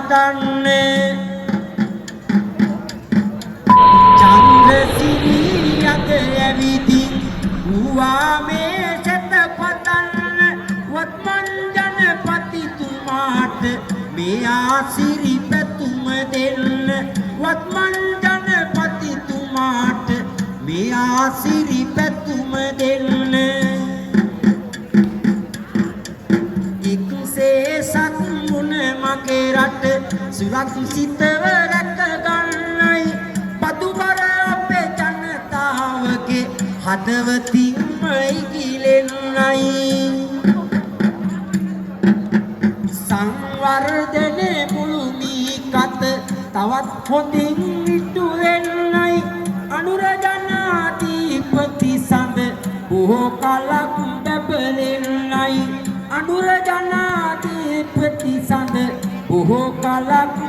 පදන්නේ චන්ද්‍රසිරි යද ඇවිදි ඌවා මේ සත පදන්න වත්මන් ජනපතිතුමාට මේ ආසිරි පැතුම දෙන්න වත්මන් ජනපතිතුමාට මේ ආසිරි පැතුම දෙන්න සත් මුණ මගේ රට සුරක්ෂිතව රැක ගන්නයි පදුබර අපේ ජනතාවගේ හදවතින්ම ඉගිලෙන්නයි සංවර්ධනය මුළු මීකත තවත් හොඳින් ඉටු වෙන්නයි අනුර ජනාධිපති සඳ බොහෝ කලක් බැබලෙන්නයි අනුර ජනාධිපති සඳ බොහෝ කලක්